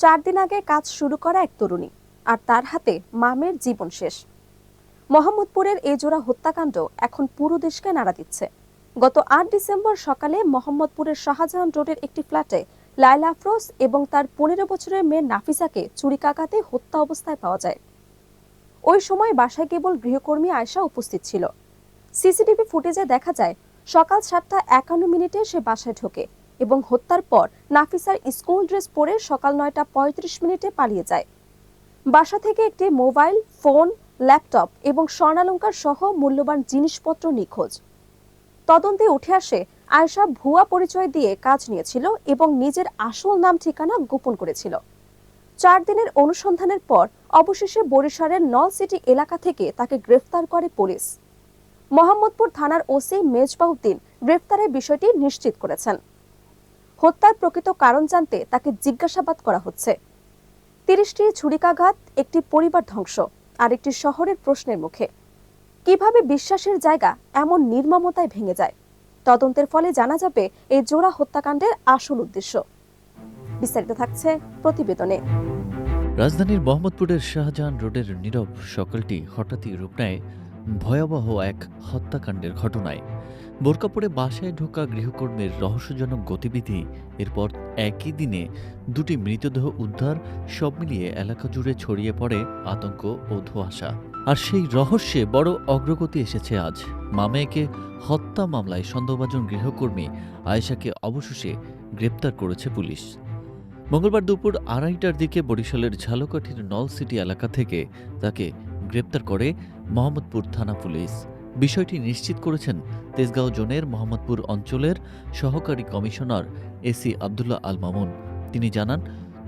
4 দিন আগে কাজ শুরু করা এক তরুণী, আর তার হাতে মামের জীবন শেষ। মোহাম্মদপুরের এই জোড়া হত্যাকাণ্ড এখন পুরো দেশকে নাড়া দিচ্ছে। গত 8 ডিসেম্বর সকালে মোহাম্মদপুরের শাহজাহান রোডের একটি ফ্ল্যাটে লায়লা আফরোজ এবং তার 15 বছরের মেয়ে নাফিসাকে ছুরিকাঘাতে হত্যা অবস্থায় পাওয়া যায়। ওই সময় বাসায় কেবল গৃহকর্মী আয়েশা উপস্থিত ছিল। সিসিটিভি ফুটেজে দেখা যায় সকাল 7:51 সে বাসায় ঢোকে এবং হত্যার পর নাফিসার স্কুল ড্রেস পরে সকাল 9:35 পালিয়ে যায়। বাসা থেকে একটি মোবাইল ফোন, ল্যাপটপ এবং স্বর্ণালংকার সহ মূল্যবান জিনিসপত্র নিখোঁজ। তদন্তে উঠে আসে আয়েশা ভুয়া পরিচয় দিয়ে কাজ নিয়েছিল এবং নিজের আসল নাম ঠিকানা গোপন করেছিল। 4 দিনের অনুসন্ধানের পর অবশেষে বরিশালের নলসিটি এলাকা থেকে তাকে গ্রেফতার করে পুলিশ। মোহাম্মদপুর থানার ওসি মেজবাউদ্দিন গ্রেফতারের বিষয়টি নিশ্চিত করেছেন। হত্যার প্রকৃত কারণ জানতে তাকে জিজ্ঞাসাবাদ করা হচ্ছে। 30টি ছুরিকাঘাত, একটি পরিবার ধ্বংস আর একটি শহরের প্রশ্নের মুখে। কিভাবে বিশ্বাসের জায়গা এমন নির্মমতায় ভেঙে যায়? তদন্তের ফলে জানা যাবে এই জোড়া হত্যাকাণ্ডের আসল উদ্দেশ্য। বিস্তারিত থাকছে প্রতিবেদনে। রাজধানীর মোহাম্মদপুরের শাহজাহান রোডের নীরব সকালটি হঠাৎই রূপ নেয় ভয়াবহ এক হত্যাকাণ্ডের ঘটনায়। বোরকা পরে বাসায় ঢোকা গৃহকর্মীর রহস্যজনক গতিবিধি, এরপর একই দিনে দুটি মৃতদেহ উদ্ধার, সব মিলিয়ে এলাকা জুড়ে ছড়িয়ে পড়ে আতঙ্ক ও ধোঁয়াশা। আর সেই রহস্যে বড় অগ্রগতি এসেছে আজ। মামেকে হত্যা মামলায় সন্দেহভাজন গৃহকর্মী আয়েশাকে অবশেষে গ্রেপ্তার করেছে পুলিশ। মঙ্গলবার দুপুর 2:30টার দিকে বরিশালের ঝালকাঠির নলসিটি এলাকা থেকে তাকে গ্রেপ্তার করে মোহাম্মদপুর থানা পুলিশ। বিষয়টি নিশ্চিত করেছেন তেজগাঁও জোনের মোহাম্মদপুর অঞ্চলের সহকারী কমিশনার এসি আবদুল্লাহ আল মামুন। তিনি জানান,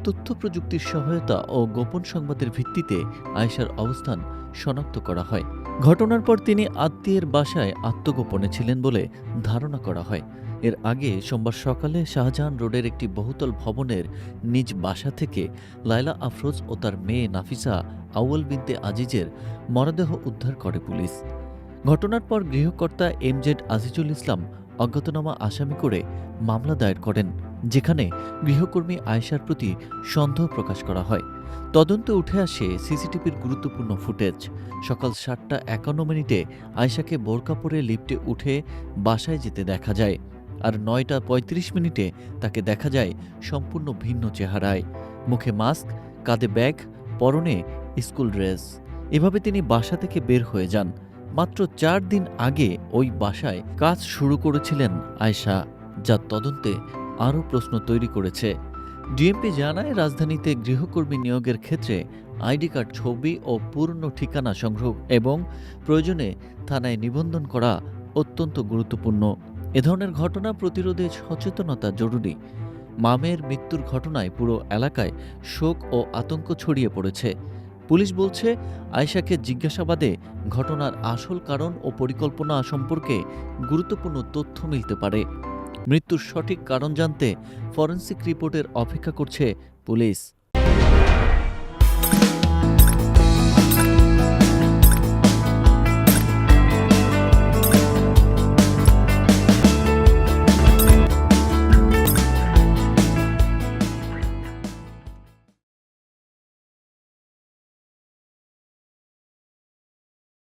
তথ্য প্রযুক্তির সহায়তা ও গোপন সংবাদের ভিত্তিতে আয়েশার অবস্থান শনাক্ত করা হয়। ঘটনার পর তিনি আত্মীয়ের বাসায় আত্মগোপনে ছিলেন বলে ধারণা করা হয়। এর আগে সোমবার সকালে শাহজাহান রোডের একটি বহুতল ভবনের নিজ বাসা থেকে লায়লা আফরোজ ও তার মেয়ে নাফিসা আউয়াল বিনতে আজিজের মরদেহ উদ্ধার করে পুলিশ। ঘটনার পর গৃহকর্তা এমজেড আজিজুল ইসলাম অজ্ঞাতনামা আসামি করে মামলা দায়ের করেন, যেখানে গৃহকর্মী আয়েশার প্রতি সন্দেহ প্রকাশ করা হয়। তদন্তে উঠে আসে সিসিটিভির গুরুত্বপূর্ণ ফুটেজ। সকাল 7:51 আয়েশাকে বোরকা পরে লিফটে উঠে বাসায় যেতে দেখা যায়, আর 9:35 তাকে দেখা যায় সম্পূর্ণ ভিন্ন চেহারায়, মুখে মাস্ক, কাঁধে ব্যাগ, পরনে স্কুল ড্রেস। এভাবে তিনি বাসা থেকে বের হয়ে যান। মাত্র 4 দিন আগে ওই বাসায় কাজ শুরু করেছিলেন আয়েশা, যা তদন্তে আরও প্রশ্ন তৈরি করেছে। ডিএমপি জানায়, রাজধানীতে গৃহকর্মী নিয়োগের ক্ষেত্রে আইডি কার্ড, ছবি ও পূর্ণ ঠিকানা সংগ্রহ এবং প্রয়োজনে থানায় নিবন্ধন করা অত্যন্ত গুরুত্বপূর্ণ। এ ধরনের ঘটনা প্রতিরোধে সচেতনতা জরুরি। মামের মৃত্যুর ঘটনায় পুরো এলাকায় শোক ও আতঙ্ক ছড়িয়ে পড়েছে। পুলিশ বলছে, আয়েশাকে জিজ্ঞাসাবাদে ঘটনার আসল কারণ ও পরিকল্পনা সম্পর্কে গুরুত্বপূর্ণ তথ্য মিলতে পারে। মৃত্যুর সঠিক কারণ জানতে ফরেনসিক রিপোর্টের অপেক্ষা করছে পুলিশ।